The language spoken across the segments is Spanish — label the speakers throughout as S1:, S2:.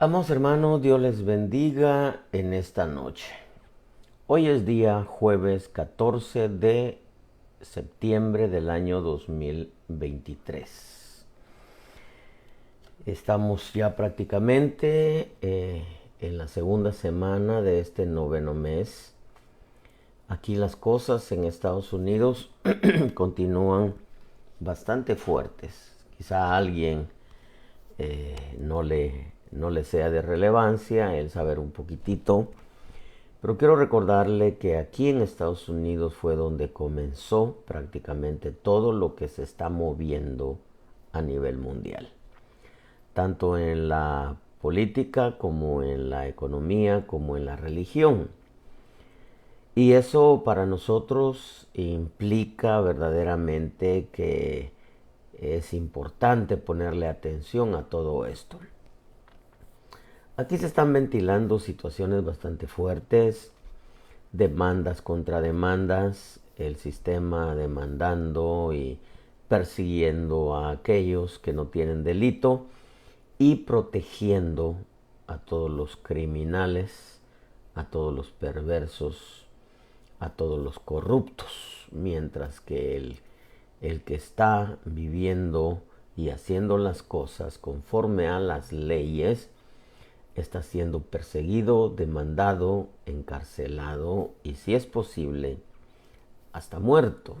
S1: Amados hermanos, Dios les bendiga en esta noche. Hoy es día jueves 14 de septiembre del año 2023. Estamos ya prácticamente en la segunda semana de este noveno mes. Aquí las cosas en Estados Unidos continúan bastante fuertes. Quizá a alguien no le sea de relevancia el saber un poquitito, pero quiero recordarle que aquí en Estados Unidos fue donde comenzó prácticamente todo lo que se está moviendo a nivel mundial, tanto en la política como en la economía como en la religión. Y eso para nosotros implica verdaderamente que es importante ponerle atención a todo esto. Aquí se están ventilando situaciones bastante fuertes, demandas contra demandas, el sistema demandando y persiguiendo a aquellos que no tienen delito y protegiendo a todos los criminales, a todos los perversos, a todos los corruptos, mientras que el que está viviendo y haciendo las cosas conforme a las leyes está siendo perseguido, demandado, encarcelado y, si es posible, hasta muerto.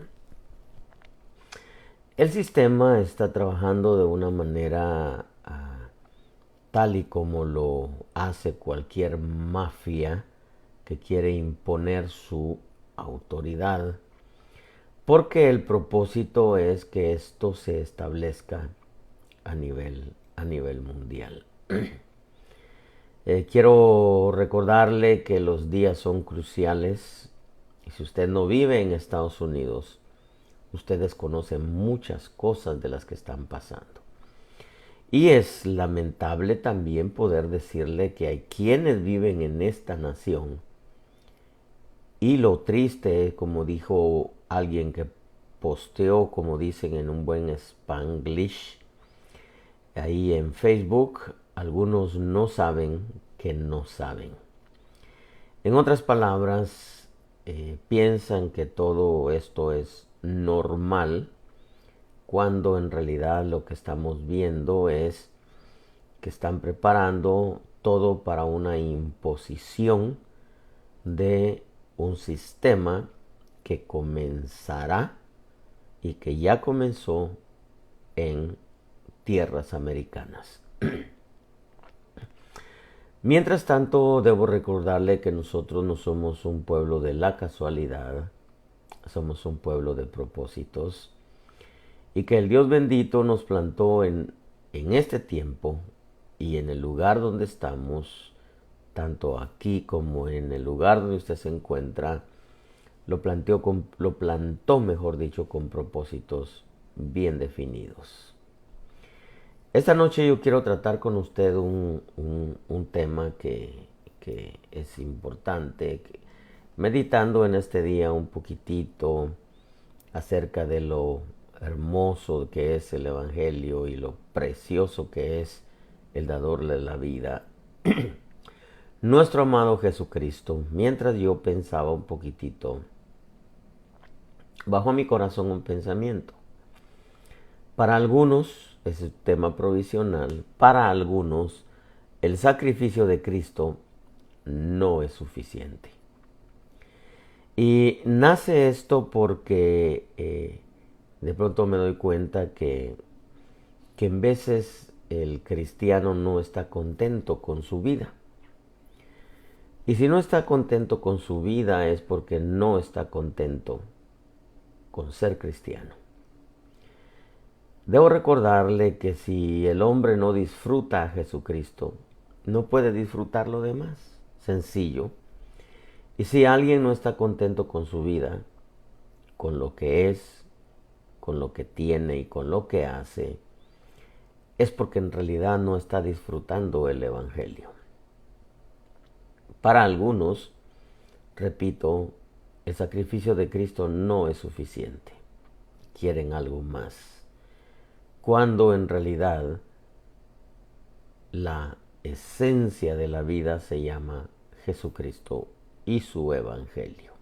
S1: El sistema está trabajando de una manera tal y como lo hace cualquier mafia que quiere imponer su autoridad, porque el propósito es que esto se establezca a nivel mundial. Quiero recordarle que los días son cruciales y si usted no vive en Estados Unidos, usted desconoce muchas cosas de las que están pasando. Y es lamentable también poder decirle que hay quienes viven en esta nación y lo triste, como dijo alguien que posteó, como dicen en un buen Spanglish, ahí en Facebook, algunos no saben que no saben. En otras palabras, piensan que todo esto es normal, cuando en realidad lo que estamos viendo es que están preparando todo para una imposición de un sistema que comenzará y que ya comenzó en tierras americanas. Mientras tanto, debo recordarle que nosotros no somos un pueblo de la casualidad, somos un pueblo de propósitos y que el Dios bendito nos plantó en este tiempo y en el lugar donde estamos, tanto aquí como en el lugar donde usted se encuentra, lo plantó, mejor dicho, con propósitos bien definidos. Esta noche yo quiero tratar con usted un tema que es importante, meditando en este día un poquitito acerca de lo hermoso que es el Evangelio y lo precioso que es el dador de la vida, nuestro amado Jesucristo. Mientras yo pensaba un poquitito, bajó a mi corazón un pensamiento. Para algunos es un tema provisional, para algunos el sacrificio de Cristo no es suficiente. Y nace esto porque de pronto me doy cuenta que en veces el cristiano no está contento con su vida. Y si no está contento con su vida es porque no está contento con ser cristiano. Debo recordarle que si el hombre no disfruta a Jesucristo, no puede disfrutar lo demás. Sencillo. Y si alguien no está contento con su vida, con lo que es, con lo que tiene y con lo que hace, es porque en realidad no está disfrutando el Evangelio. Para algunos, repito, el sacrificio de Cristo no es suficiente. Quieren algo más. Cuando en realidad esencia de la vida se llama Jesucristo y su Evangelio.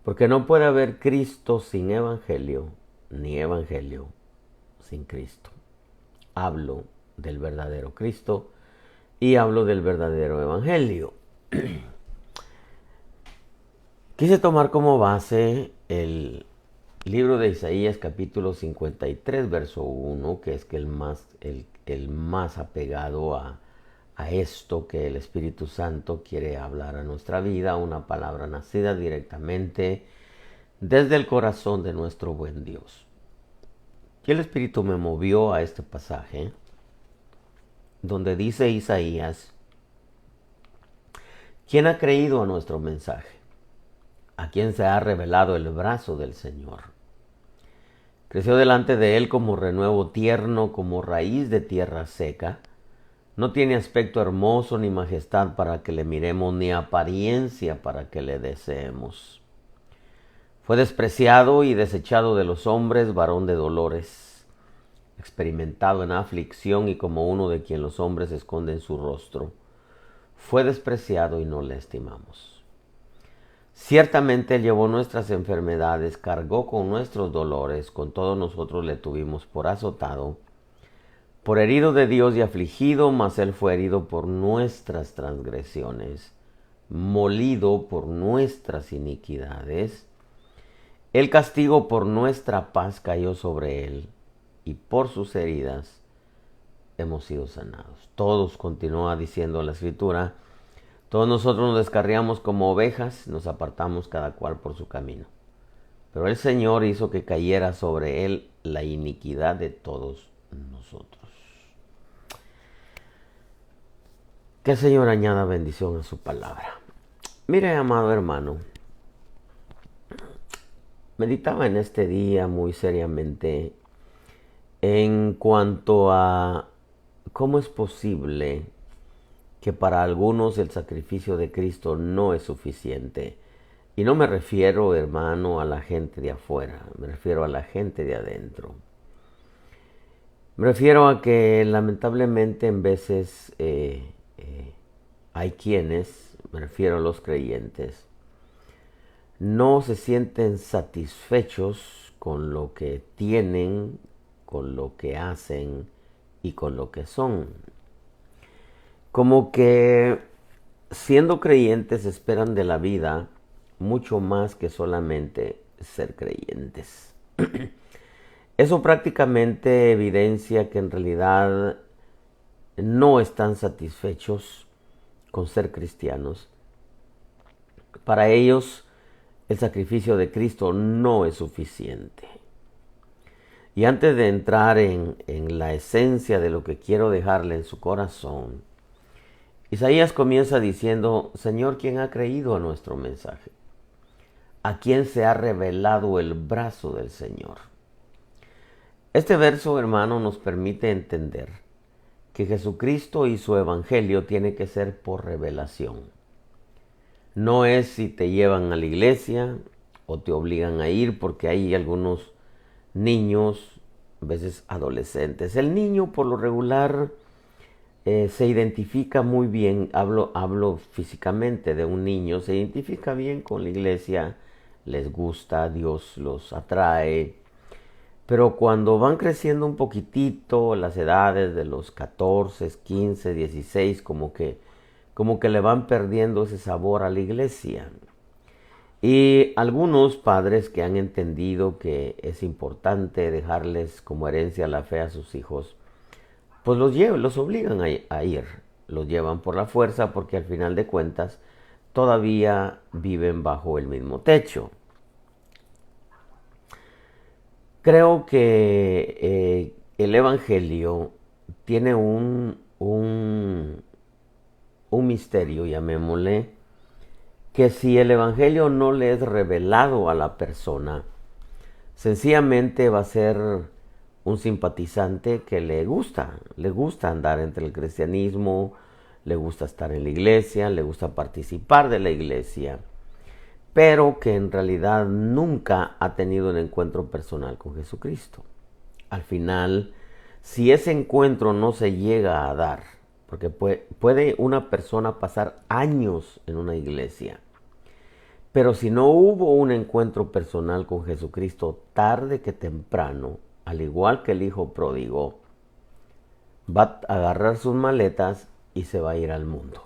S1: Porque no puede haber Cristo sin Evangelio, ni Evangelio sin Cristo. Hablo del verdadero Cristo y hablo del verdadero Evangelio. Quise tomar como base el libro de Isaías capítulo 53, verso 1, que es el más apegado a esto que el Espíritu Santo quiere hablar a nuestra vida, una palabra nacida directamente desde el corazón de nuestro buen Dios. Y el Espíritu me movió a este pasaje donde dice Isaías: ¿quién ha creído a nuestro mensaje? ¿A quién se ha revelado el brazo del Señor? Creció delante de él como renuevo tierno, como raíz de tierra seca. No tiene aspecto hermoso ni majestad para que le miremos, ni apariencia para que le deseemos. Fue despreciado y desechado de los hombres, varón de dolores, experimentado en aflicción y como uno de quien los hombres esconden su rostro. Fue despreciado y no le estimamos. Ciertamente él llevó nuestras enfermedades, cargó con nuestros dolores, con todos nosotros le tuvimos por azotado, por herido de Dios y afligido, mas él fue herido por nuestras transgresiones, molido por nuestras iniquidades. El castigo por nuestra paz cayó sobre él, y por sus heridas hemos sido sanados. Todos, continúa diciendo la Escritura, todos nosotros nos descarriamos como ovejas, nos apartamos cada cual por su camino. Pero el Señor hizo que cayera sobre él la iniquidad de todos nosotros. Que el Señor añada bendición a su palabra. Mire, amado hermano, meditaba en este día muy seriamente en cuanto a cómo es posible que para algunos el sacrificio de Cristo no es suficiente. Y no me refiero, hermano, a la gente de afuera, me refiero a la gente de adentro. Me refiero a que lamentablemente en veces hay quienes, me refiero a los creyentes, no se sienten satisfechos con lo que tienen, con lo que hacen y con lo que son. Como que siendo creyentes esperan de la vida mucho más que solamente ser creyentes. Eso prácticamente evidencia que en realidad no están satisfechos con ser cristianos. Para ellos el sacrificio de Cristo no es suficiente. Y antes de entrar en la esencia de lo que quiero dejarle en su corazón, Isaías comienza diciendo: Señor, ¿quién ha creído a nuestro mensaje? ¿A quién se ha revelado el brazo del Señor? Este verso, hermano, nos permite entender que Jesucristo y su Evangelio tiene que ser por revelación. No es si te llevan a la iglesia o te obligan a ir, porque hay algunos niños, a veces adolescentes. El niño por lo regular se identifica muy bien, hablo físicamente de un niño, se identifica bien con la iglesia, les gusta, Dios los atrae, pero cuando van creciendo un poquitito, las edades de los 14, 15, 16, como que le van perdiendo ese sabor a la iglesia. Y algunos padres que han entendido que es importante dejarles como herencia la fe a sus hijos, pues los obligan a ir, los llevan por la fuerza porque al final de cuentas todavía viven bajo el mismo techo. Creo que el Evangelio tiene un misterio, llamémosle, que si el Evangelio no le es revelado a la persona, sencillamente va a ser un simpatizante que le gusta andar entre el cristianismo, le gusta estar en la iglesia, le gusta participar de la iglesia, pero que en realidad nunca ha tenido un encuentro personal con Jesucristo. Al final, si ese encuentro no se llega a dar, porque puede una persona pasar años en una iglesia, pero si no hubo un encuentro personal con Jesucristo, tarde que temprano, al igual que el hijo pródigo, va a agarrar sus maletas y se va a ir al mundo.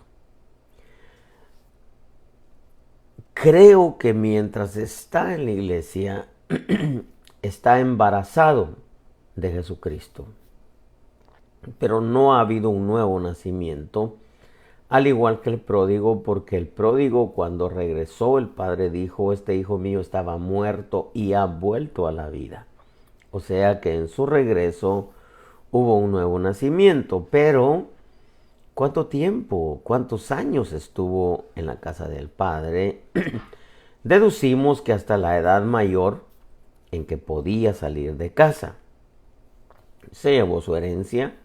S1: Creo que mientras está en la iglesia, está embarazado de Jesucristo, pero no ha habido un nuevo nacimiento, al igual que el pródigo, porque el pródigo, cuando regresó, el padre dijo: este hijo mío estaba muerto y ha vuelto a la vida. O sea que en su regreso hubo un nuevo nacimiento. Pero ¿cuánto tiempo, cuántos años estuvo en la casa del padre? Deducimos que hasta la edad mayor en que podía salir de casa. Se llevó su herencia,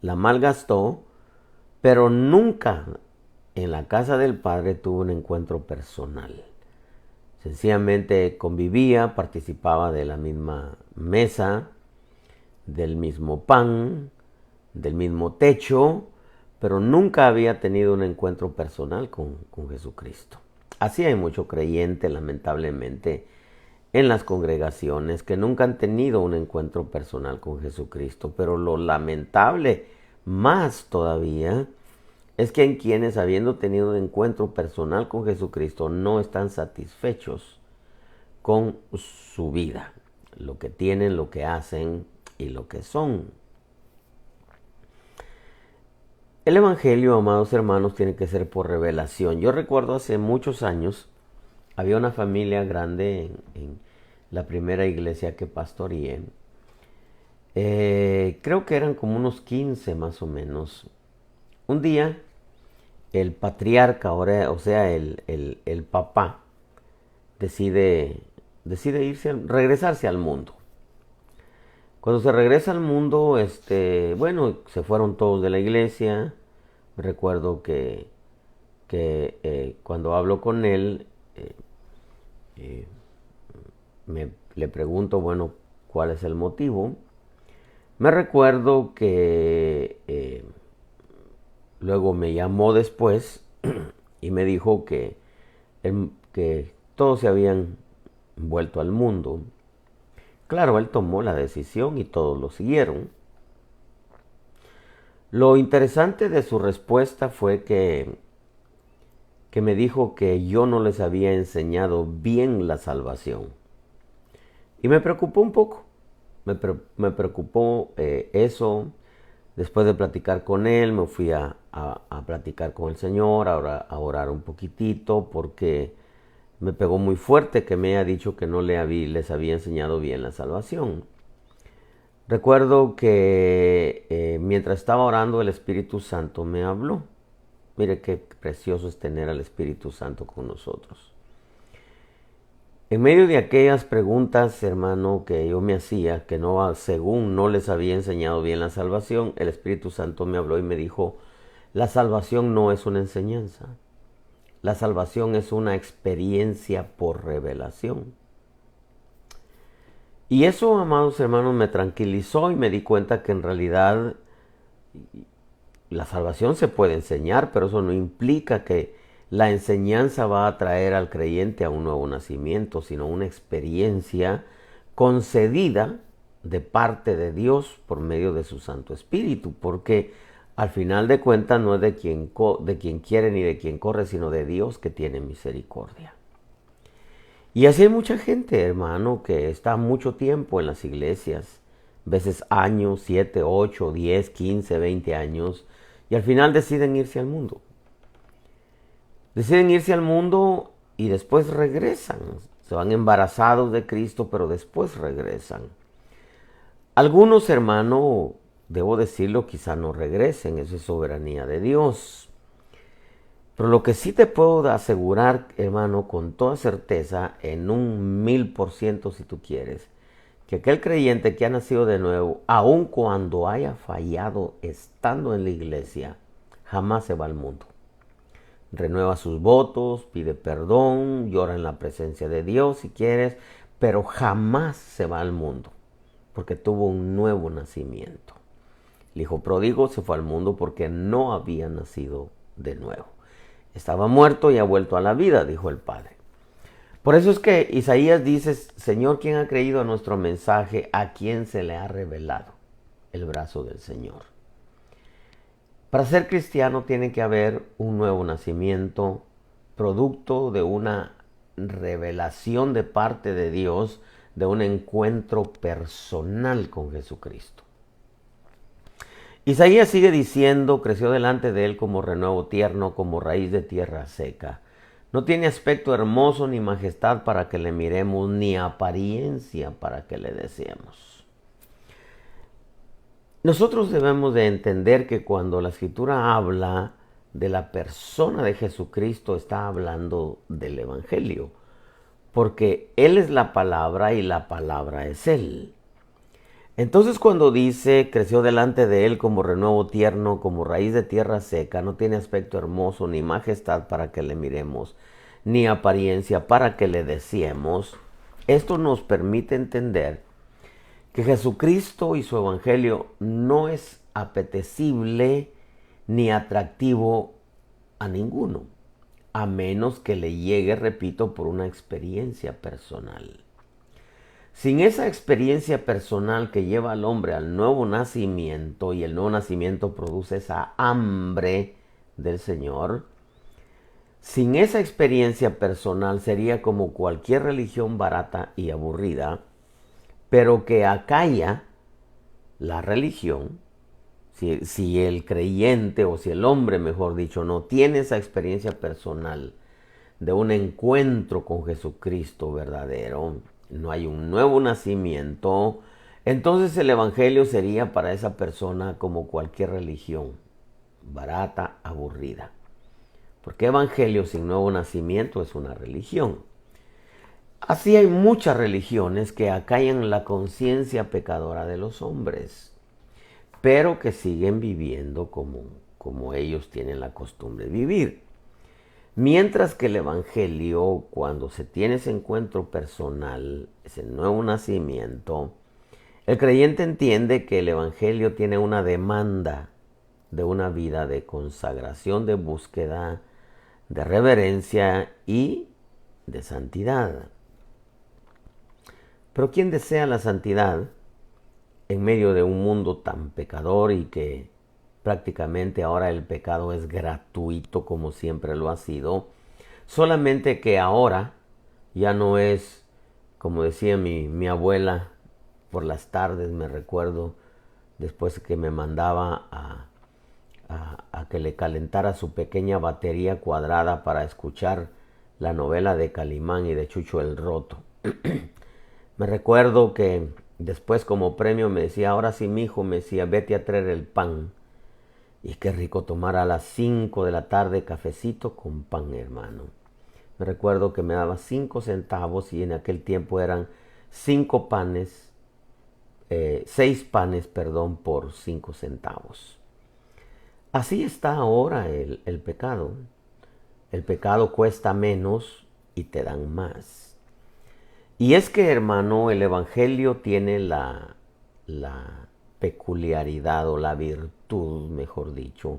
S1: la malgastó, pero nunca en la casa del padre tuvo un encuentro personal. Sencillamente convivía, participaba de la misma mesa, del mismo pan, del mismo techo, pero nunca había tenido un encuentro personal con Jesucristo. Así hay mucho creyente, lamentablemente, en las congregaciones que nunca han tenido un encuentro personal con Jesucristo. Pero lo lamentable más todavía es que en quienes, habiendo tenido un encuentro personal con Jesucristo, no están satisfechos con su vida, lo que tienen, lo que hacen y lo que son. El evangelio, amados hermanos, tiene que ser por revelación. Yo recuerdo hace muchos años, había una familia grande en la primera iglesia que pastoreé. Creo que eran como unos 15 más o menos. Un día, el patriarca, ahora, o sea, el papá, decide regresarse al mundo. Cuando se regresa al mundo, bueno, se fueron todos de la iglesia. Recuerdo que cuando hablo con él, le pregunto, bueno, ¿cuál es el motivo? Me recuerdo que luego me llamó después y me dijo que todos se habían vuelto al mundo. Claro, él tomó la decisión y todos lo siguieron. Lo interesante de su respuesta fue que me dijo que yo no les había enseñado bien la salvación. Y me preocupó un poco. Me preocupó eso. Después de platicar con él, me fui a platicar con el Señor, a orar un poquitito, porque me pegó muy fuerte que me haya dicho que no les había enseñado bien la salvación. Recuerdo que mientras estaba orando, el Espíritu Santo me habló. Mire qué precioso es tener al Espíritu Santo con nosotros. En medio de aquellas preguntas, hermano, que yo me hacía, que según no les había enseñado bien la salvación, el Espíritu Santo me habló y me dijo: la salvación no es una enseñanza. La salvación es una experiencia por revelación. Y eso, amados hermanos, me tranquilizó y me di cuenta que en realidad la salvación se puede enseñar, pero eso no implica que la enseñanza va a traer al creyente a un nuevo nacimiento, sino una experiencia concedida de parte de Dios por medio de su Santo Espíritu, porque al final de cuentas no es de quien quiere ni de quien corre, sino de Dios que tiene misericordia. Y así hay mucha gente, hermano, que está mucho tiempo en las iglesias, veces años, 7, 8, 10, 15, 20 años, y al final deciden irse al mundo. Deciden irse al mundo y después regresan. Se van embarazados de Cristo, pero después regresan. Algunos, hermano, debo decirlo, quizá no regresen, eso es soberanía de Dios. Pero lo que sí te puedo asegurar, hermano, con toda certeza, en un 1000% si tú quieres, que aquel creyente que ha nacido de nuevo, aun cuando haya fallado estando en la iglesia, jamás se va al mundo. Renueva sus votos, pide perdón, llora en la presencia de Dios si quieres, pero jamás se va al mundo, porque tuvo un nuevo nacimiento. El hijo pródigo se fue al mundo porque no había nacido de nuevo. Estaba muerto y ha vuelto a la vida, dijo el padre. Por eso es que Isaías dice, Señor, ¿quién ha creído a nuestro mensaje? ¿A quién se le ha revelado el brazo del Señor? Para ser cristiano tiene que haber un nuevo nacimiento, producto de una revelación de parte de Dios, de un encuentro personal con Jesucristo. Isaías sigue diciendo, creció delante de él como renuevo tierno, como raíz de tierra seca. No tiene aspecto hermoso ni majestad para que le miremos, ni apariencia para que le deseemos. Nosotros debemos de entender que cuando la Escritura habla de la persona de Jesucristo, está hablando del Evangelio, porque Él es la palabra y la palabra es Él. Entonces cuando dice, creció delante de él como renuevo tierno, como raíz de tierra seca, no tiene aspecto hermoso, ni majestad para que le miremos, ni apariencia para que le deseemos, esto nos permite entender que Jesucristo y su evangelio no es apetecible ni atractivo a ninguno, a menos que le llegue, repito, por una experiencia personal. Sin esa experiencia personal que lleva al hombre al nuevo nacimiento, y el nuevo nacimiento produce esa hambre del Señor, sin esa experiencia personal sería como cualquier religión barata y aburrida, pero que acalla la religión, si el creyente o si el hombre, mejor dicho, no tiene esa experiencia personal de un encuentro con Jesucristo verdadero, no hay un nuevo nacimiento, entonces el evangelio sería para esa persona como cualquier religión, barata, aburrida. Porque evangelio sin nuevo nacimiento es una religión. Así hay muchas religiones que acallan la conciencia pecadora de los hombres, pero que siguen viviendo como ellos tienen la costumbre de vivir. Mientras que el evangelio, cuando se tiene ese encuentro personal, ese nuevo nacimiento, el creyente entiende que el evangelio tiene una demanda de una vida de consagración, de búsqueda, de reverencia y de santidad. Pero ¿quién desea la santidad en medio de un mundo tan pecador y que prácticamente ahora el pecado es gratuito como siempre lo ha sido? Solamente que ahora ya no es, como decía mi abuela, por las tardes me recuerdo, después que me mandaba a que le calentara su pequeña batería cuadrada para escuchar la novela de Calimán y de Chucho el Roto. Me recuerdo que después como premio me decía, ahora sí mijo, me decía, vete a traer el pan. Y qué rico tomar a las 5 de la tarde cafecito con pan, hermano. Me recuerdo que me daba 5 centavos y en aquel tiempo eran 5 panes, 6 panes, perdón, por 5 centavos. Así está ahora el pecado. El pecado cuesta menos y te dan más. Y es que, hermano, el evangelio tiene la peculiaridad o la virtud, mejor dicho,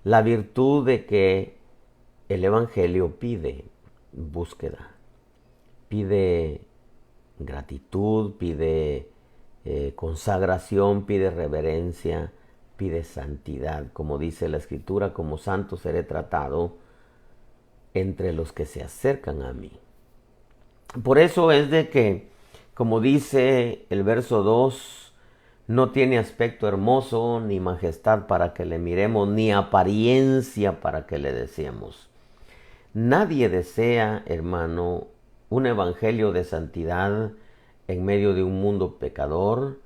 S1: la virtud de que el evangelio pide búsqueda, pide gratitud, pide consagración, pide reverencia, pide santidad. Como dice la Escritura, como santo seré tratado entre los que se acercan a mí. Por eso es de que, como dice el verso 2, no tiene aspecto hermoso, ni majestad para que le miremos, ni apariencia para que le deseemos. Nadie desea, hermano, un evangelio de santidad en medio de un mundo pecador.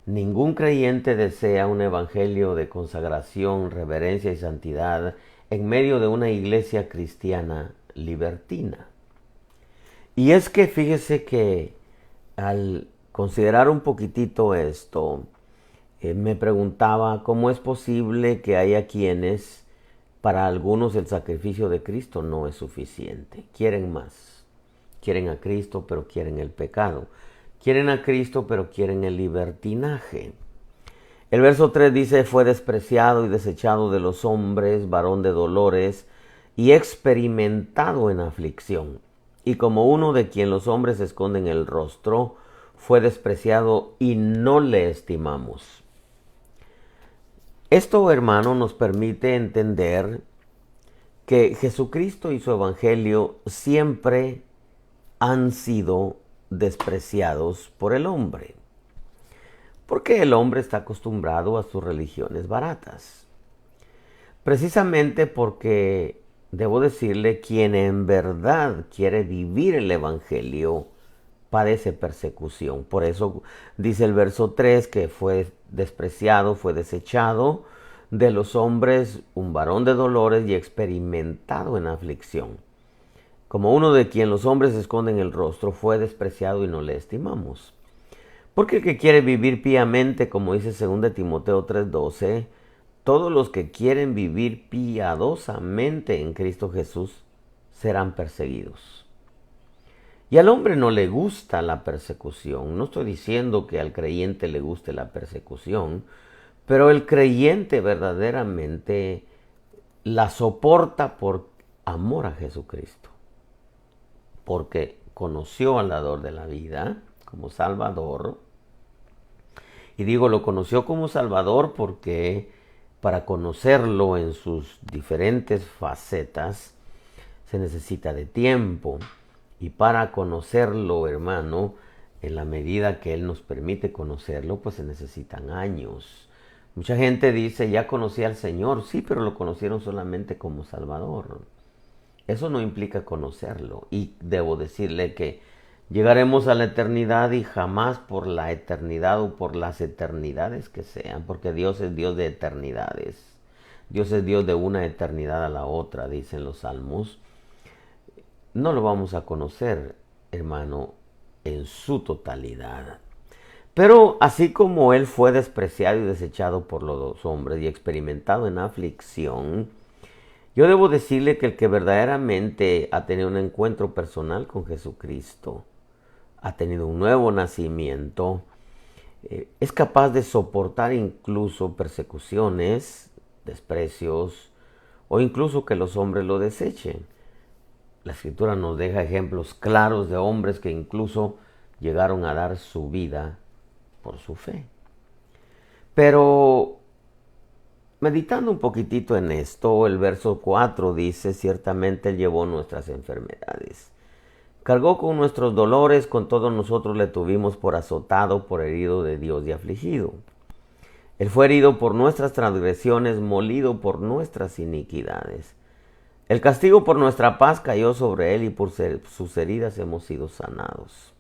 S1: Ningún creyente desea un evangelio de consagración, reverencia y santidad en medio de una iglesia cristiana libertina. Y es que fíjese que al considerar un poquitito esto, me preguntaba cómo es posible que haya quienes, para algunos el sacrificio de Cristo no es suficiente. Quieren más. Quieren a Cristo, pero quieren el pecado. Quieren a Cristo, pero quieren el libertinaje. El verso 3 dice, fue despreciado y desechado de los hombres, varón de dolores y experimentado en aflicción. Y como uno de quien los hombres esconden el rostro, fue despreciado y no le estimamos. Esto, hermano, nos permite entender que Jesucristo y su Evangelio siempre han sido despreciados por el hombre. Porque el hombre está acostumbrado a sus religiones baratas. Precisamente porque, debo decirle, quien en verdad quiere vivir el Evangelio padece persecución. Por eso dice el verso 3 que fue despreciado, fue desechado de los hombres, un varón de dolores y experimentado en aflicción. Como uno de quien los hombres esconden el rostro, fue despreciado y no le estimamos. Porque el que quiere vivir piamente, como dice 2 Timoteo 3:12, todos los que quieren vivir piadosamente en Cristo Jesús serán perseguidos. Y al hombre no le gusta la persecución. No estoy diciendo que al creyente le guste la persecución, pero el creyente verdaderamente la soporta por amor a Jesucristo. Porque conoció al dador de la vida como Salvador. Y digo, lo conoció como Salvador porque para conocerlo en sus diferentes facetas se necesita de tiempo. Y para conocerlo, hermano, en la medida que Él nos permite conocerlo, pues se necesitan años. Mucha gente dice, ya conocí al Señor. Sí, pero lo conocieron solamente como Salvador. Eso no implica conocerlo. Y debo decirle que llegaremos a la eternidad y jamás por la eternidad o por las eternidades que sean, porque Dios es Dios de eternidades. Dios es Dios de una eternidad a la otra, dicen los salmos. No lo vamos a conocer, hermano, en su totalidad. Pero así como Él fue despreciado y desechado por los hombres y experimentado en aflicción, yo debo decirle que el que verdaderamente ha tenido un encuentro personal con Jesucristo, ha tenido un nuevo nacimiento, es capaz de soportar incluso persecuciones, desprecios o incluso que los hombres lo desechen. La Escritura nos deja ejemplos claros de hombres que incluso llegaron a dar su vida por su fe. Pero meditando un poquitito en esto, el verso 4 dice, ciertamente Él llevó nuestras enfermedades. Cargó con nuestros dolores, con todos nosotros le tuvimos por azotado, por herido de Dios y afligido. Él fue herido por nuestras transgresiones, molido por nuestras iniquidades. El castigo por nuestra paz cayó sobre Él y por sus heridas hemos sido sanados.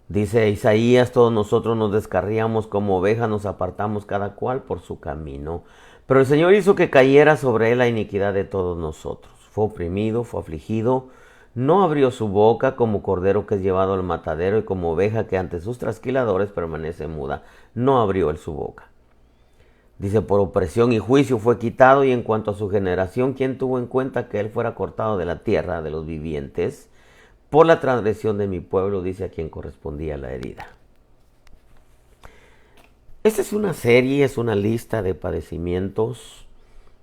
S1: Dice Isaías, todos nosotros nos descarriamos como ovejas, nos apartamos cada cual por su camino. Pero el Señor hizo que cayera sobre Él la iniquidad de todos nosotros. Fue oprimido, fue afligido, no abrió su boca, como cordero que es llevado al matadero y como oveja que ante sus trasquiladores permanece muda. No abrió Él su boca. Dice, por opresión y juicio fue quitado, y en cuanto a su generación, ¿quién tuvo en cuenta que Él fuera cortado de la tierra de los vivientes? Por la transgresión de mi pueblo, dice, a quien correspondía la herida. Esta es una serie, es una lista de padecimientos.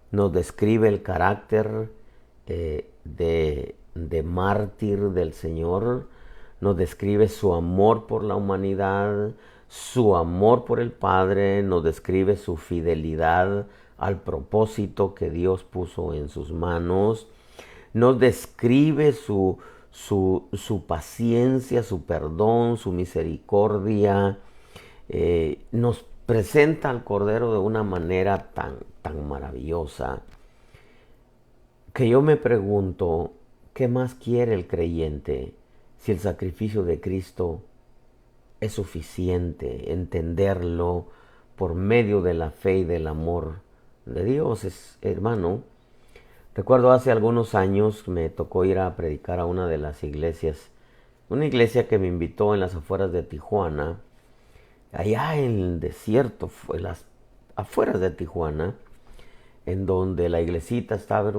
S1: Nos describe el carácter de mártir del Señor. Nos describe su amor por la humanidad, su amor por el Padre. Nos describe su fidelidad al propósito que Dios puso en sus manos. Nos describe su paciencia, su perdón, su misericordia. Nos presenta al Cordero de una manera tan maravillosa que yo me pregunto, ¿qué más quiere el creyente si el sacrificio de Cristo es suficiente? Entenderlo por medio de la fe y del amor de Dios, hermano. Recuerdo hace algunos años me tocó ir a predicar a una de las iglesias, una iglesia que me invitó en las afueras de Tijuana, allá en el desierto, en las afueras de Tijuana, en donde la iglesita estaba,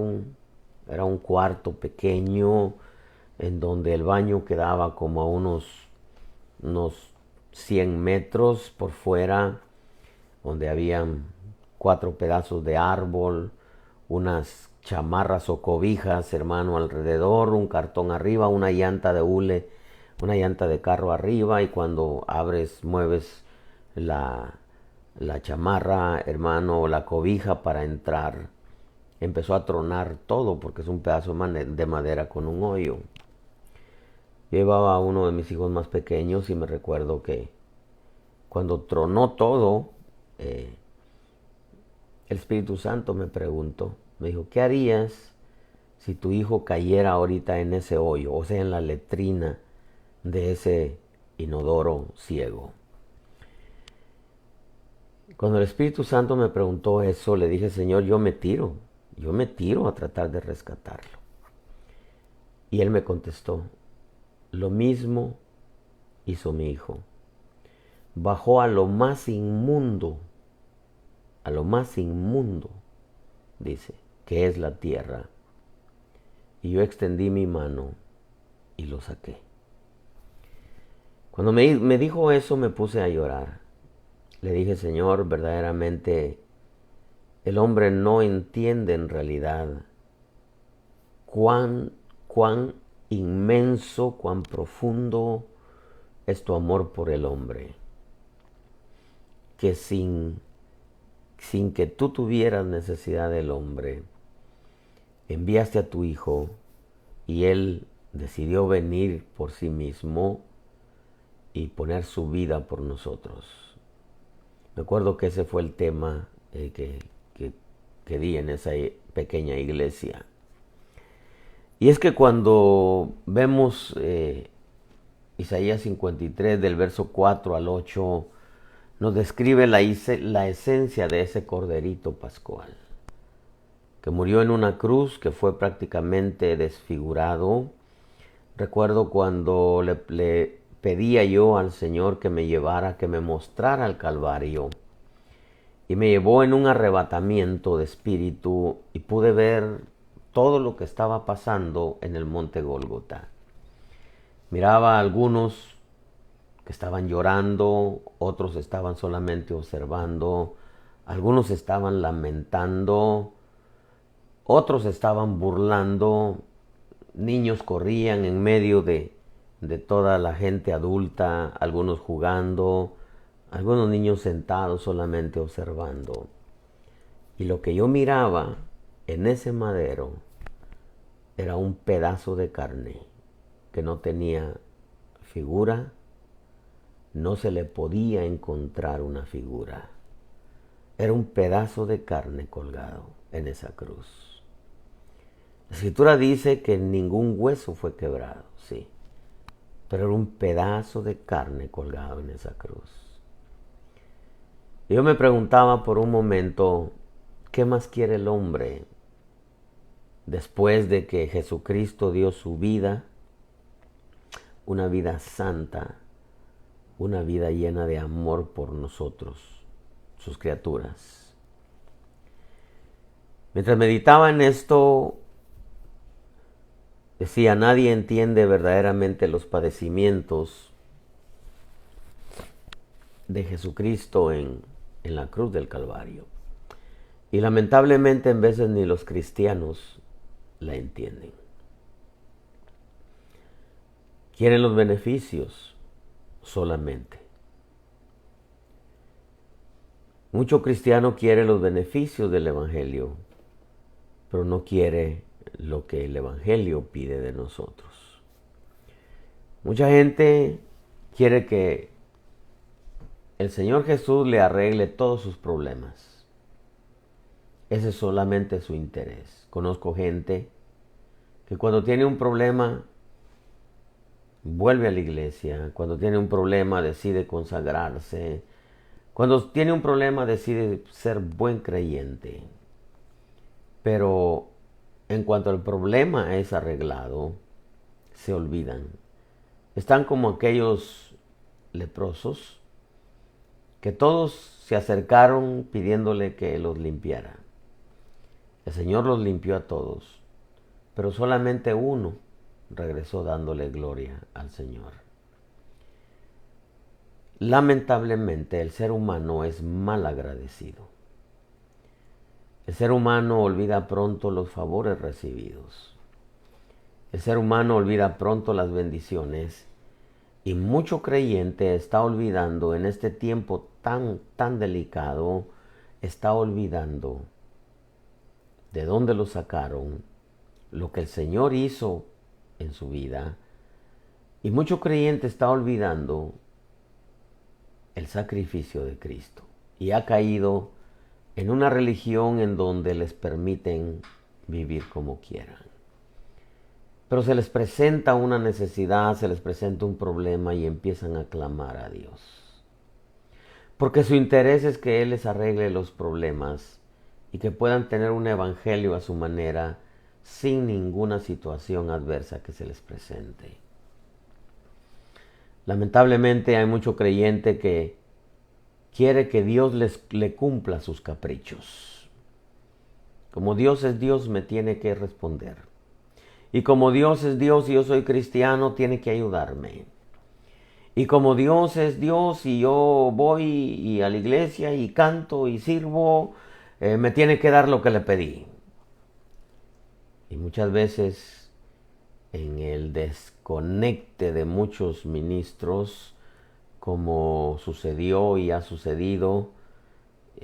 S1: era un cuarto pequeño, en donde el baño quedaba como a unos 100 metros por fuera. donde habían 4 pedazos de árbol, unas chamarras o cobijas, hermano, alrededor, un cartón arriba, una llanta de hule, una llanta de carro arriba, y cuando abres, mueves la chamarra, hermano, o la cobija para entrar, empezó a tronar todo porque es un pedazo de madera con un hoyo. Llevaba a uno de mis hijos más pequeños y me recuerdo que cuando tronó todo, el Espíritu Santo me preguntó, me dijo, ¿qué harías si tu hijo cayera ahorita en ese hoyo, o sea, en la letrina de ese inodoro ciego? Cuando el Espíritu Santo me preguntó eso, le dije, Señor, yo me tiro a tratar de rescatarlo. Y él me contestó, lo mismo hizo mi hijo. Bajó a lo más inmundo, dice, que es la tierra. Y yo extendí mi mano y lo saqué. Cuando me dijo eso, me puse a llorar. Le dije, Señor, verdaderamente el hombre no entiende en realidad cuán inmenso, cuán profundo es tu amor por el hombre. Que sin que tú tuvieras necesidad del hombre, enviaste a tu hijo y él decidió venir por sí mismo y poner su vida por nosotros. Me acuerdo que ese fue el tema que di en esa pequeña iglesia. Y es que cuando vemos Isaías 53 del verso 4 al 8, nos describe la esencia de ese corderito pascual, que murió en una cruz, que fue prácticamente desfigurado. Recuerdo cuando le pedía yo al Señor que me llevara, que me mostrara el Calvario, y me llevó en un arrebatamiento de espíritu y pude ver todo lo que estaba pasando en el monte Gólgota. Miraba a algunos que estaban llorando, otros estaban solamente observando, algunos estaban lamentando, otros estaban burlando, niños corrían en medio de toda la gente adulta, algunos jugando, algunos niños sentados solamente observando. Y lo que yo miraba en ese madero era un pedazo de carne que no tenía figura, no se le podía encontrar una figura. Era un pedazo de carne colgado en esa cruz. La Escritura dice que ningún hueso fue quebrado, sí, pero era un pedazo de carne colgado en esa cruz. Yo me preguntaba por un momento, ¿qué más quiere el hombre después de que Jesucristo dio su vida, una vida santa, una vida llena de amor por nosotros, sus criaturas? Mientras meditaba en esto, decía, nadie entiende verdaderamente los padecimientos de Jesucristo en la cruz del Calvario. Y lamentablemente en veces ni los cristianos la entienden. Quieren los beneficios solamente. Mucho cristiano quiere los beneficios del Evangelio, pero no quiere lo que el Evangelio pide de nosotros. Mucha gente quiere que el Señor Jesús le arregle todos sus problemas. Ese es solamente su interés. Conozco gente que cuando tiene un problema vuelve a la iglesia, cuando tiene un problema decide consagrarse, cuando tiene un problema decide ser buen creyente. Pero en cuanto el problema es arreglado, se olvidan. Están como aquellos leprosos que todos se acercaron pidiéndole que los limpiara. El Señor los limpió a todos, pero solamente uno regresó dándole gloria al Señor. Lamentablemente el ser humano es mal agradecido. El ser humano olvida pronto los favores recibidos. El ser humano olvida pronto las bendiciones y mucho creyente está olvidando en este tiempo tan delicado, está olvidando de dónde lo sacaron, lo que el Señor hizo en su vida. Y mucho creyente está olvidando el sacrificio de Cristo y ha caído en una religión en donde les permiten vivir como quieran. Pero se les presenta una necesidad, se les presenta un problema y empiezan a clamar a Dios. Porque su interés es que Él les arregle los problemas y que puedan tener un evangelio a su manera sin ninguna situación adversa que se les presente. Lamentablemente hay mucho creyente que quiere que Dios le cumpla sus caprichos. Como Dios es Dios, me tiene que responder. Y como Dios es Dios y yo soy cristiano, tiene que ayudarme. Y como Dios es Dios y yo voy a la iglesia y canto y sirvo, me tiene que dar lo que le pedí. Y muchas veces en el desconecte de muchos ministros, como sucedió y ha sucedido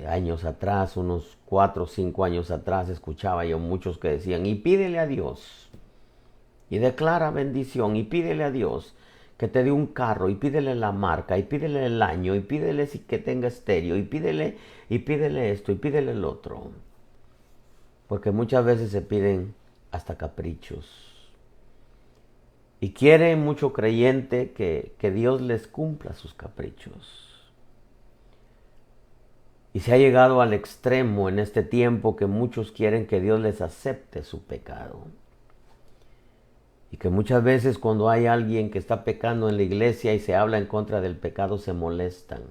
S1: años atrás, unos 4 o 5 años atrás, escuchaba yo muchos que decían, y pídele a Dios, y declara bendición, y pídele a Dios que te dé un carro, y pídele la marca, y pídele el año, y pídele que tenga estéreo, y pídele esto, y pídele el otro. Porque muchas veces se piden hasta caprichos. Y quiere mucho creyente que Dios les cumpla sus caprichos. Y se ha llegado al extremo en este tiempo que muchos quieren que Dios les acepte su pecado. Y que muchas veces cuando hay alguien que está pecando en la iglesia y se habla en contra del pecado, se molestan.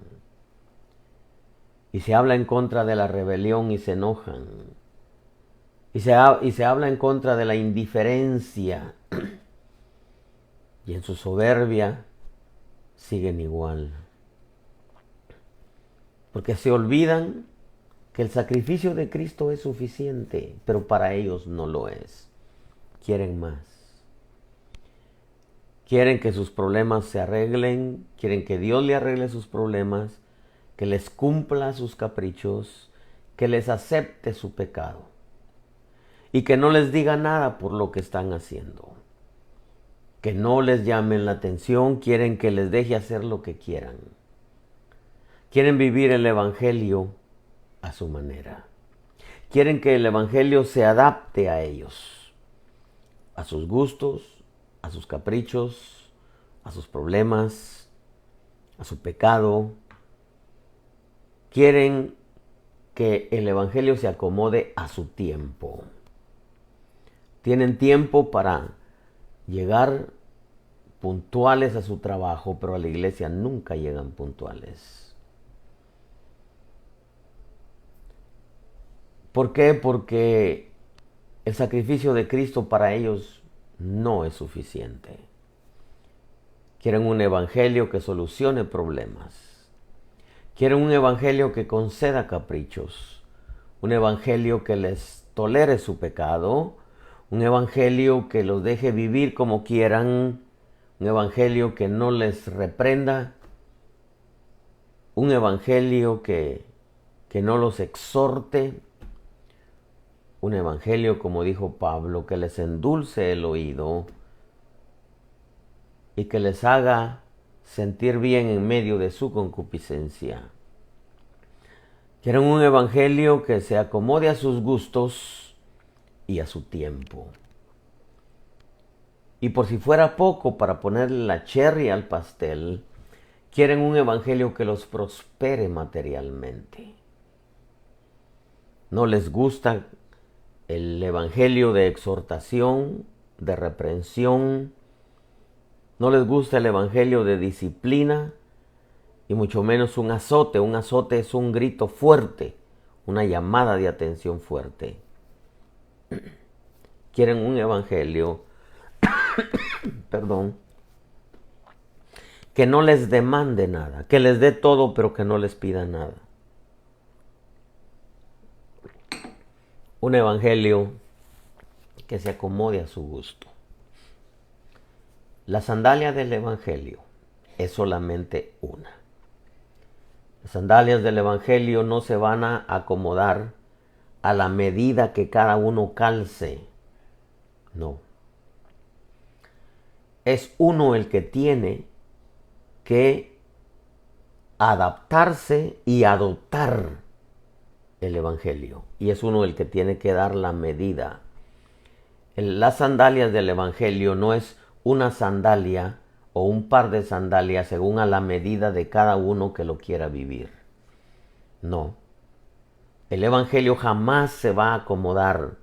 S1: Y se habla en contra de la rebelión y se enojan. Y se habla en contra de la indiferencia. Y en su soberbia siguen igual. Porque se olvidan que el sacrificio de Cristo es suficiente, pero para ellos no lo es. Quieren más. Quieren que sus problemas se arreglen, quieren que Dios le arregle sus problemas, que les cumpla sus caprichos, que les acepte su pecado y que no les diga nada por lo que están haciendo. Que no les llamen la atención, quieren que les deje hacer lo que quieran. Quieren vivir el evangelio a su manera. Quieren que el evangelio se adapte a ellos, a sus gustos, a sus caprichos, a sus problemas, a su pecado. Quieren que el evangelio se acomode a su tiempo. Tienen tiempo para llegar puntuales a su trabajo, pero a la iglesia nunca llegan puntuales. ¿Por qué? Porque el sacrificio de Cristo para ellos no es suficiente. Quieren un evangelio que solucione problemas. Quieren un evangelio que conceda caprichos. Un evangelio que les tolere su pecado. Un evangelio que los deje vivir como quieran. Un evangelio que no les reprenda. Un evangelio que no los exhorte. Un evangelio, como dijo Pablo, que les endulce el oído y que les haga sentir bien en medio de su concupiscencia. Quieren un evangelio que se acomode a sus gustos y a su tiempo. Y por si fuera poco, para ponerle la cherry al pastel, quieren un evangelio que los prospere materialmente. No les gusta el evangelio de exhortación, de reprensión. No les gusta el evangelio de disciplina y mucho menos un azote. Un azote es un grito fuerte, una llamada de atención fuerte. Quieren un evangelio, que no les demande nada, que les dé todo pero que no les pida nada. Un evangelio que se acomode a su gusto. La sandalia del evangelio es solamente una. Las sandalias del evangelio no se van a acomodar a la medida que cada uno calce. No. Es uno el que tiene que adaptarse y adoptar el evangelio. Y es uno el que tiene que dar la medida. Las sandalias del evangelio no es una sandalia o un par de sandalias según a la medida de cada uno que lo quiera vivir. No. El evangelio jamás se va a acomodar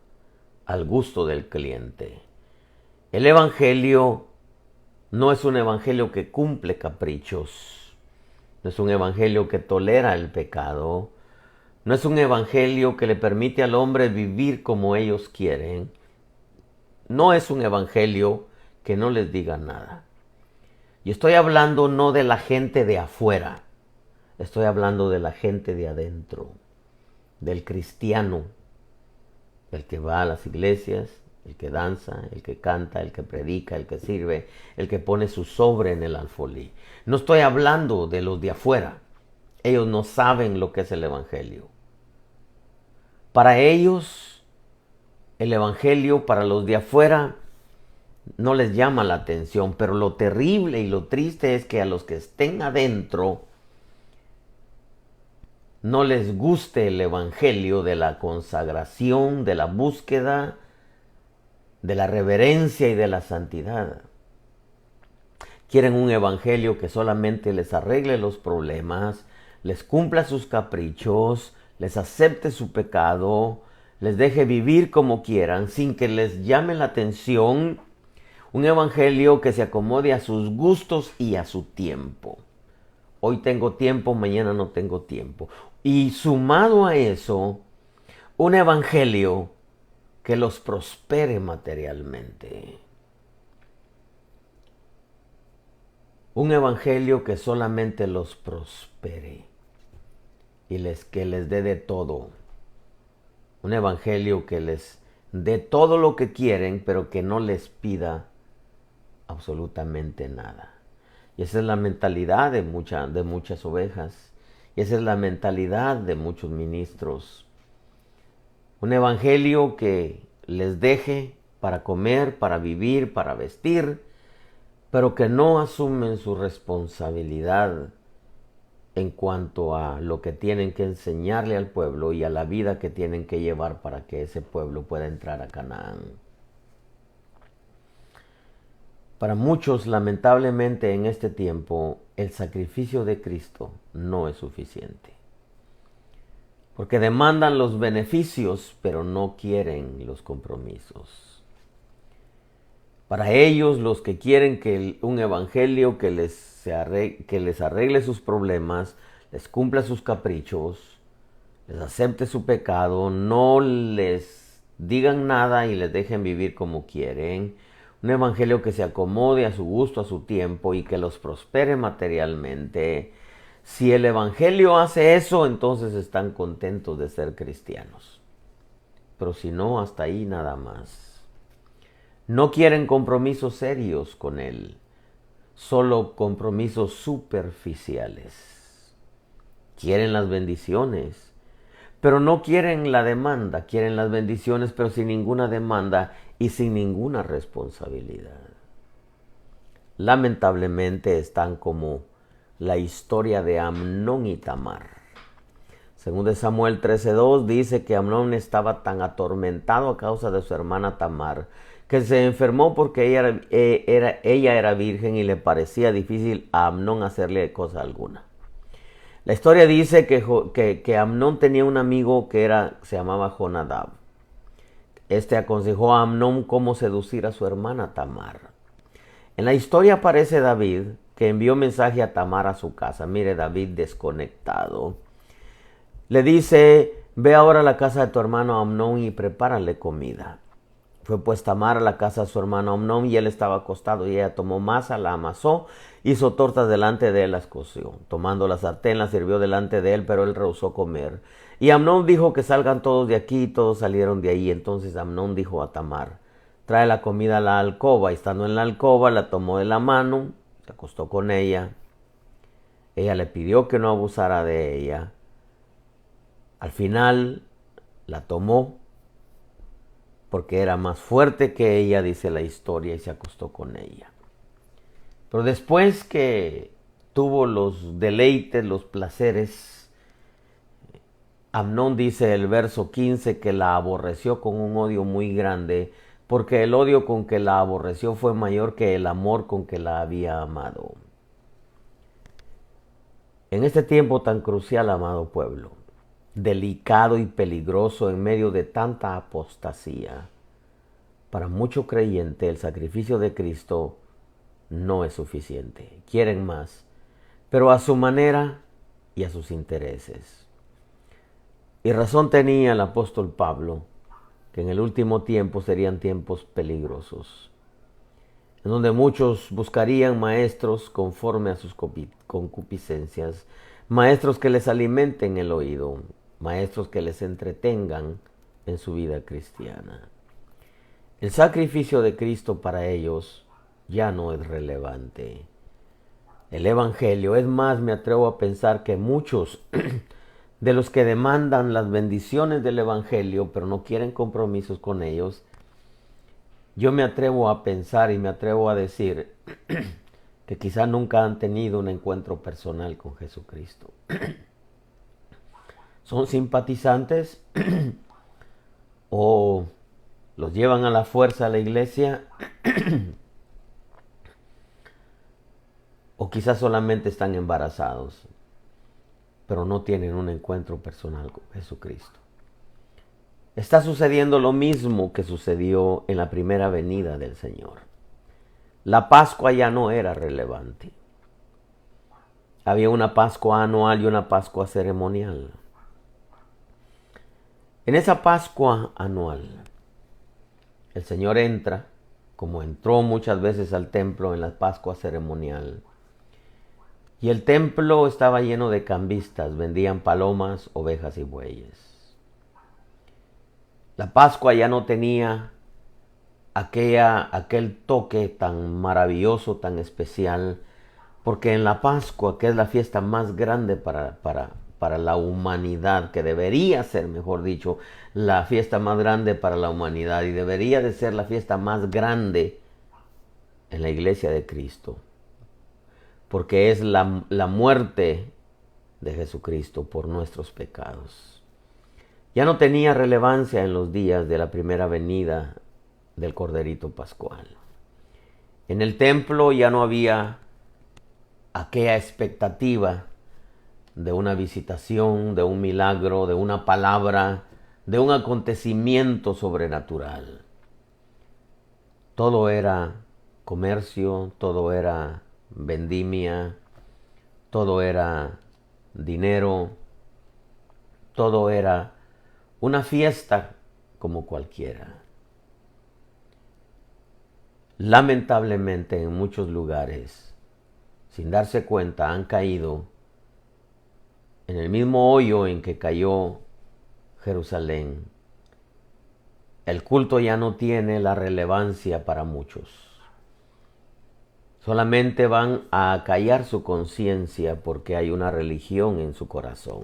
S1: al gusto del cliente. El evangelio no es un evangelio que cumple caprichos. No es un evangelio que tolera el pecado. No es un evangelio que le permite al hombre vivir como ellos quieren. No es un evangelio que no les diga nada. Y estoy hablando no de la gente de afuera. Estoy hablando de la gente de adentro. Del cristiano. El que va a las iglesias, el que danza, el que canta, el que predica, el que sirve, el que pone su sobre en el alfolí. No estoy hablando de los de afuera. Ellos no saben lo que es el evangelio. Para ellos, el evangelio, para los de afuera, no les llama la atención. Pero lo terrible y lo triste es que a los que estén adentro no les guste el evangelio de la consagración, de la búsqueda, de la reverencia y de la santidad. Quieren un evangelio que solamente les arregle los problemas, les cumpla sus caprichos, les acepte su pecado, les deje vivir como quieran sin que les llame la atención. Un evangelio que se acomode a sus gustos y a su tiempo. Hoy tengo tiempo, mañana no tengo tiempo. Y sumado a eso, un evangelio que los prospere materialmente. Un evangelio que solamente los prospere y que les dé de todo. Un evangelio que les dé todo lo que quieren, pero que no les pida absolutamente nada. Y esa es la mentalidad de muchas ovejas. Y esa es la mentalidad de muchos ministros. Un evangelio que les deje para comer, para vivir, para vestir, pero que no asumen su responsabilidad en cuanto a lo que tienen que enseñarle al pueblo y a la vida que tienen que llevar para que ese pueblo pueda entrar a Canaán. Para muchos, lamentablemente, en este tiempo, el sacrificio de Cristo no es suficiente. Porque demandan los beneficios, pero no quieren los compromisos. Para ellos, los que quieren que un evangelio que les arregle sus problemas, les cumpla sus caprichos, les acepte su pecado, no les digan nada y les dejen vivir como quieren. Un evangelio que se acomode a su gusto, a su tiempo y que los prospere materialmente. Si el evangelio hace eso, entonces están contentos de ser cristianos. Pero si no, hasta ahí nada más. No quieren compromisos serios con él, solo compromisos superficiales. Quieren las bendiciones, pero no quieren la demanda. Quieren las bendiciones, pero sin ninguna demanda y sin ninguna responsabilidad. Lamentablemente están como la historia de Amnón y Tamar. Según de Samuel 13:2 dice que Amnón estaba tan atormentado a causa de su hermana Tamar que se enfermó porque ella era virgen y le parecía difícil a Amnón hacerle cosa alguna. La historia dice que Amnón tenía un amigo que se llamaba Jonadab. Este aconsejó a Amnón cómo seducir a su hermana Tamar. En la historia aparece David, que envió mensaje a Tamar a su casa. Mire, David desconectado. Le dice, ve ahora a la casa de tu hermano Amnón y prepárale comida. Fue pues Tamar a la casa de su hermano Amnón, y él estaba acostado, y ella tomó masa, la amasó, hizo tortas delante de él, las coció. Tomando la sartén, la sirvió delante de él, pero él rehusó comer. Y Amnón dijo: que salgan todos de aquí, y todos salieron de ahí. Entonces Amnón dijo a Tamar: trae la comida a la alcoba. Y estando en la alcoba, la tomó de la mano, se acostó con ella. Ella le pidió que no abusara de ella. Al final la tomó, porque era más fuerte que ella, dice la historia, y se acostó con ella. Pero después que tuvo los deleites, los placeres, Amnón, dice el verso 15, que la aborreció con un odio muy grande, porque el odio con que la aborreció fue mayor que el amor con que la había amado. En este tiempo tan crucial, amado pueblo, delicado y peligroso en medio de tanta apostasía, para mucho creyente el sacrificio de Cristo no es suficiente. Quieren más, pero a su manera y a sus intereses. Y razón tenía el apóstol Pablo, que en el último tiempo serían tiempos peligrosos, en donde muchos buscarían maestros conforme a sus concupiscencias, maestros que les alimenten el oído, maestros que les entretengan en su vida cristiana. El sacrificio de Cristo para ellos ya no es relevante. El Evangelio, es más, me atrevo a pensar que muchos de los que demandan las bendiciones del Evangelio, pero no quieren compromisos con ellos, yo me atrevo a pensar y me atrevo a decir que quizá nunca han tenido un encuentro personal con Jesucristo. Son simpatizantes o los llevan a la fuerza a la iglesia, o quizás solamente están embarazados, pero no tienen un encuentro personal con Jesucristo. Está sucediendo lo mismo que sucedió en la primera venida del Señor. La Pascua ya no era relevante. Había una Pascua anual y una Pascua ceremonial. En esa Pascua anual, el Señor entra, como entró muchas veces al templo en la Pascua ceremonial. Y el templo estaba lleno de cambistas, vendían palomas, ovejas y bueyes. La Pascua ya no tenía aquel toque tan maravilloso, tan especial, porque en la Pascua, que es la fiesta más grande para la humanidad, que debería ser, mejor dicho, la fiesta más grande para la humanidad, y debería de ser la fiesta más grande en la iglesia de Cristo, porque es la muerte de Jesucristo por nuestros pecados. Ya no tenía relevancia en los días de la primera venida del Corderito Pascual. En el templo ya no había aquella expectativa de una visitación, de un milagro, de una palabra, de un acontecimiento sobrenatural. Todo era comercio, todo era vendimia, todo era dinero, todo era una fiesta como cualquiera. Lamentablemente, en muchos lugares, sin darse cuenta, han caído en el mismo hoyo en que cayó Jerusalén. El culto ya no tiene la relevancia para muchos. Solamente van a acallar su conciencia porque hay una religión en su corazón.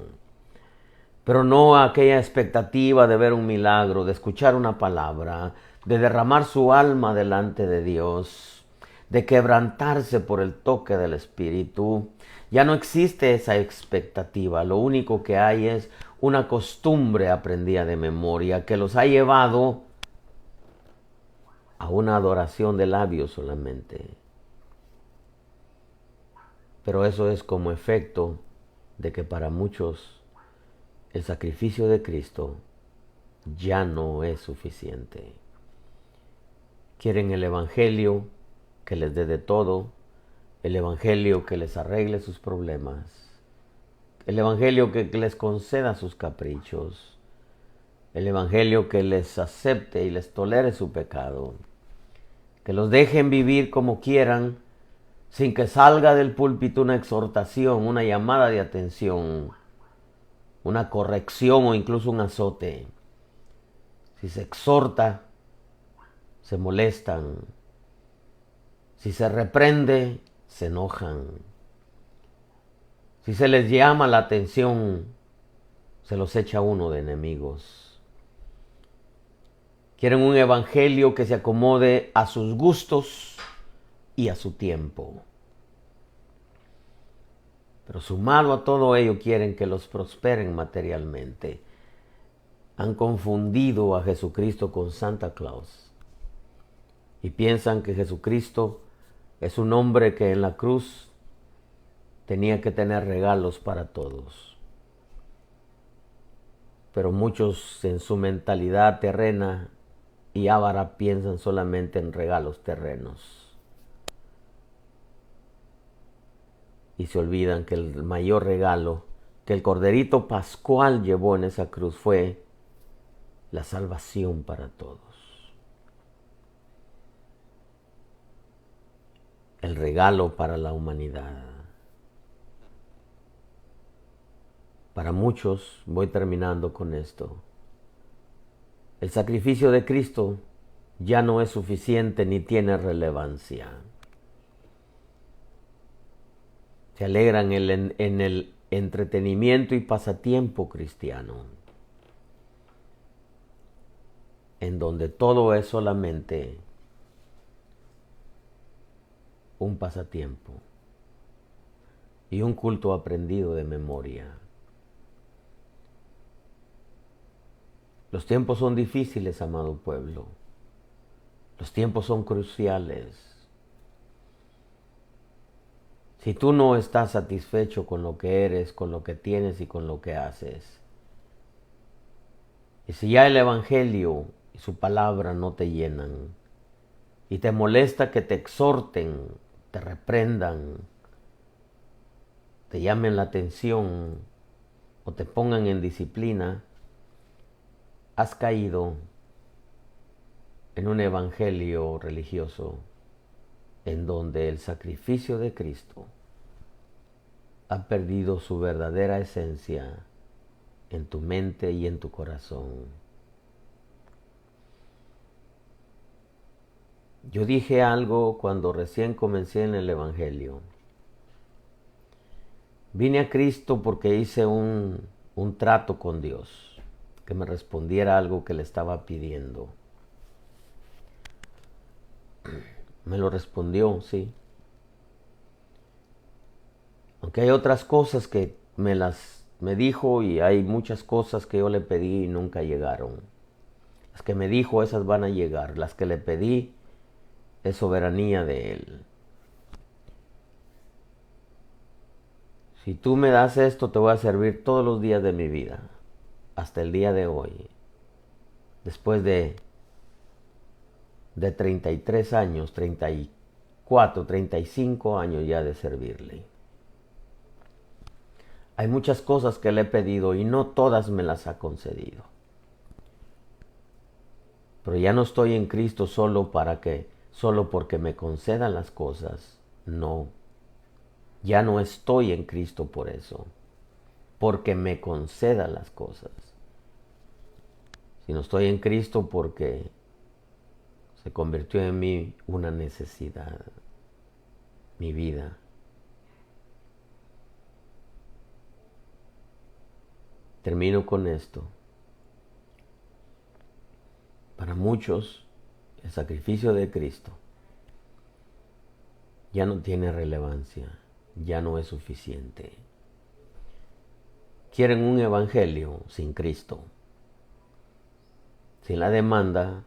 S1: Pero no aquella expectativa de ver un milagro, de escuchar una palabra, de derramar su alma delante de Dios, de quebrantarse por el toque del Espíritu. Ya no existe esa expectativa. Lo único que hay es una costumbre aprendida de memoria que los ha llevado a una adoración de labios solamente. Pero eso es como efecto de que para muchos el sacrificio de Cristo ya no es suficiente. Quieren el Evangelio que les dé de todo, el Evangelio que les arregle sus problemas, el Evangelio que les conceda sus caprichos, El evangelio que les acepte y les tolere su pecado. Que los dejen vivir como quieran, sin que salga del púlpito una exhortación, una llamada de atención, una corrección o incluso un azote. Si se exhorta, se molestan. Si se reprende, se enojan. Si se les llama la atención, se los echa uno de enemigos. Quieren un evangelio que se acomode a sus gustos y a su tiempo. Pero sumado a todo ello quieren que los prosperen materialmente. Han confundido a Jesucristo con Santa Claus y piensan que Jesucristo es un hombre que en la cruz tenía que tener regalos para todos. Pero muchos en su mentalidad terrena y avara piensan solamente en regalos terrenos. Y se olvidan que el mayor regalo que el Corderito Pascual llevó en esa cruz fue la salvación para todos. El regalo para la humanidad. Para muchos, voy terminando con esto, el sacrificio de Cristo ya no es suficiente ni tiene relevancia. Se alegran en el entretenimiento y pasatiempo cristiano, en donde todo es solamente un pasatiempo y un culto aprendido de memoria. Los tiempos son difíciles, amado pueblo. Los tiempos son cruciales. Si tú no estás satisfecho con lo que eres, con lo que tienes y con lo que haces, y si ya el Evangelio y su palabra no te llenan, y te molesta que te exhorten, te reprendan, te llamen la atención o te pongan en disciplina, has caído en un evangelio religioso en donde el sacrificio de Cristo ha perdido su verdadera esencia en tu mente y en tu corazón. Yo dije algo cuando recién comencé en el evangelio. Vine a Cristo porque hice un trato con Dios, que me respondiera algo que le estaba pidiendo. Me lo respondió, sí. Aunque hay otras cosas que me dijo y hay muchas cosas que yo le pedí y nunca llegaron. Las que me dijo, esas van a llegar. Las que le pedí, es soberanía de Él. Si tú me das esto, te voy a servir todos los días de mi vida, hasta el día de hoy. Después de 33 años, 34, 35 años ya de servirle. Hay muchas cosas que le he pedido y no todas me las ha concedido. Pero ya no estoy en Cristo solo porque me concedan las cosas. No. Ya no estoy en Cristo por eso, porque me conceda las cosas. Sino estoy en Cristo porque se convirtió en mí una necesidad, mi vida. Termino con esto. Para muchos, el sacrificio de Cristo ya no tiene relevancia, ya no es suficiente. Quieren un evangelio sin Cristo, sin la demanda,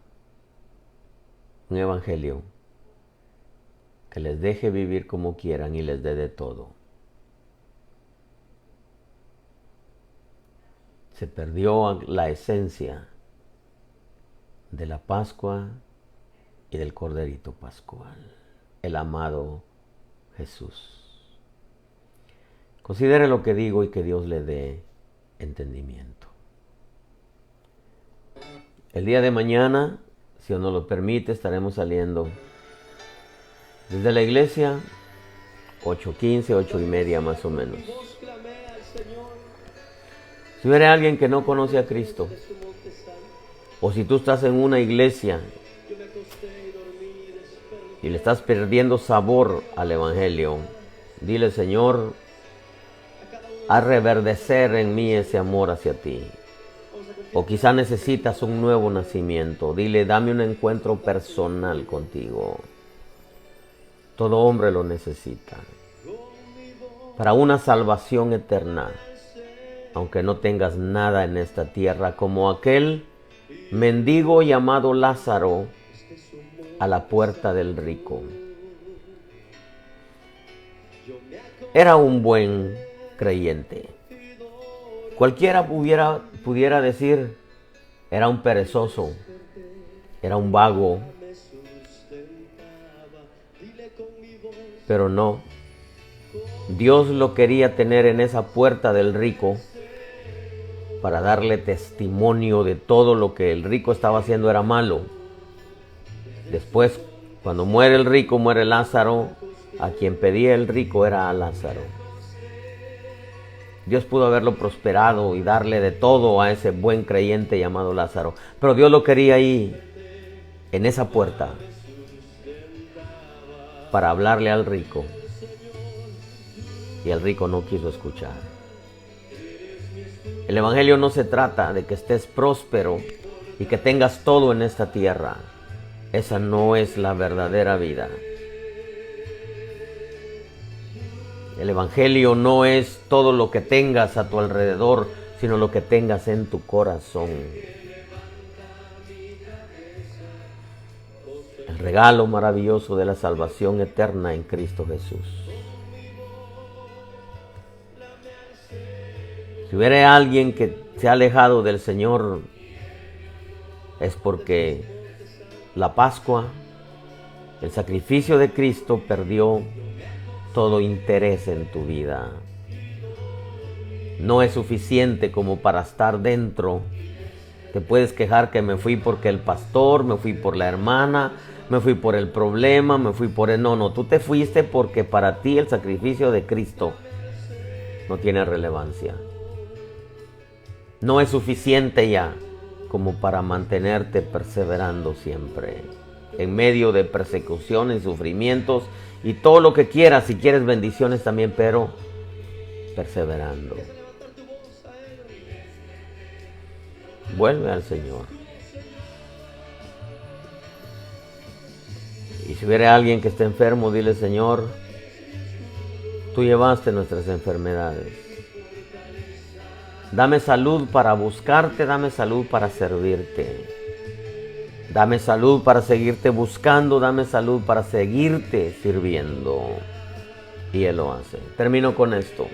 S1: un evangelio que les deje vivir como quieran y les dé de todo. Se perdió la esencia de la Pascua y del Corderito Pascual, el amado Jesús. Considere lo que digo y que Dios le dé entendimiento. El día de mañana, si Dios nos lo permite, estaremos saliendo desde la iglesia 8:15, 8:30 más o menos. Si hubiera alguien que no conoce a Cristo, o si tú estás en una iglesia y le estás perdiendo sabor al Evangelio, dile: Señor, haz reverdecer en mí ese amor hacia ti. O quizá necesitas un nuevo nacimiento. Dile: dame un encuentro personal contigo. Todo hombre lo necesita. Para una salvación eterna, aunque no tengas nada en esta tierra, como aquel mendigo llamado Lázaro a la puerta del rico. Era un buen creyente. Cualquiera pudiera decir: era un perezoso, era un vago. Pero no. Dios lo quería tener en esa puerta del rico para darle testimonio de todo lo que el rico estaba haciendo era malo. Después, cuando muere el rico, muere Lázaro. A quien pedía el rico era a Lázaro. Dios pudo haberlo prosperado y darle de todo a ese buen creyente llamado Lázaro. Pero Dios lo quería ahí, en esa puerta, para hablarle al rico. Y el rico no quiso escuchar. El Evangelio no se trata de que estés próspero y que tengas todo en esta tierra. Esa no es la verdadera vida. El Evangelio no es todo lo que tengas a tu alrededor, sino lo que tengas en tu corazón. El regalo maravilloso de la salvación eterna en Cristo Jesús. Si hubiera alguien que se ha alejado del Señor, es porque la Pascua, el sacrificio de Cristo, perdió todo interés en tu vida. No es suficiente como para estar dentro. Te puedes quejar que me fui porque el pastor, me fui por la hermana, me fui por el problema, me fui por el... No, tú te fuiste porque para ti el sacrificio de Cristo no tiene relevancia. No es suficiente ya como para mantenerte perseverando siempre. En medio de persecuciones, sufrimientos y todo lo que quieras, si quieres bendiciones también, pero perseverando. Vuelve al Señor. Y si hubiera alguien que esté enfermo, dile: Señor, tú llevaste nuestras enfermedades. Dame salud para buscarte, dame salud para servirte. Dame salud para seguirte buscando, dame salud para seguirte sirviendo. Y Él lo hace. Termino con esto.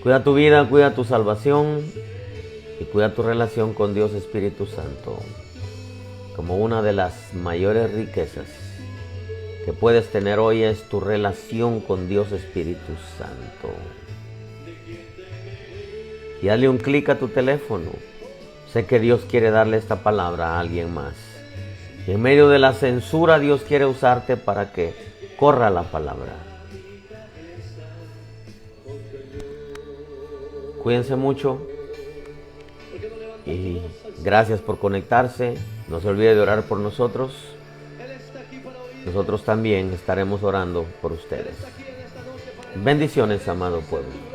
S1: Cuida tu vida, cuida tu salvación y cuida tu relación con Dios Espíritu Santo. Como una de las mayores riquezas que puedes tener hoy es tu relación con Dios Espíritu Santo. Y dale un clic a tu teléfono. Sé que Dios quiere darle esta palabra a alguien más. Y en medio de la censura, Dios quiere usarte para que corra la palabra. Cuídense mucho. Y gracias por conectarse. No se olvide de orar por nosotros. Nosotros también estaremos orando por ustedes. Bendiciones, amado pueblo.